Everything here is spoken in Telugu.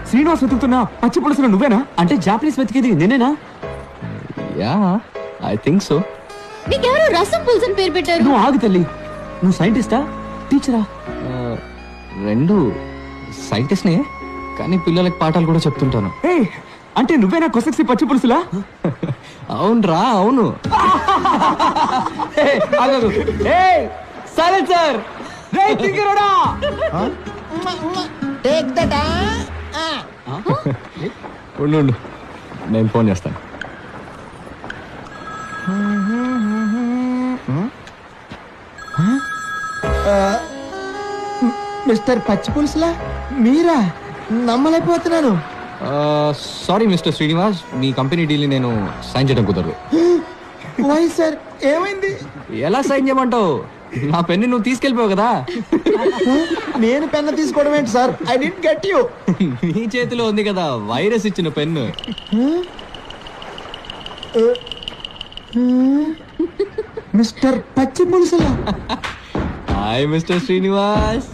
శ్రీనివాస్ వెతుకుతున్నా పచ్చి పులుసులో నువ్వేనా? అంటే జాపనీస్ వెతికేది నేనేనా? Yeah I think so. నీకెవరో రసం పులుసు అని పేరు పెట్టారు. నువ్వు ఆగు తల్లి. నువ్వు సైంటిస్టా టీచరా? రెండు సైంటిస్ట్నే, కానీ పిల్లలకి పాఠాలు కూడా చెప్తుంటాను. ఏయ్, అంటే నువ్వేనా కొసక్సి పచ్చి పులుసులా? అవునరా అవును. సరే సార్. ఉండు నేను ఫోన్ చేస్తాను. మిస్టర్ పచ్చి పులుసులా మీరా? నమ్మలేకపోతున్నాను. సారీ మిస్టర్ శ్రీనివాస్, మీ కంపెనీ డీల్ని నేను సైన్ చేయడం కుదరదు. వై సార్, ఏమైంది? ఎలా సైన్ చేయమంటావు? నా పెన్ను నువ్వు తీసుకెళ్ళిపోయావు కదా. నేను పెన్ను తీసుకోవడం ఏంటి sir? I did get you. నీ చేతిలో ఉంది కదా వైరస్ ఇచ్చిన పెన్ను. మిస్టర్ పచ్చి పులుసులా? Hi mister Srinivas.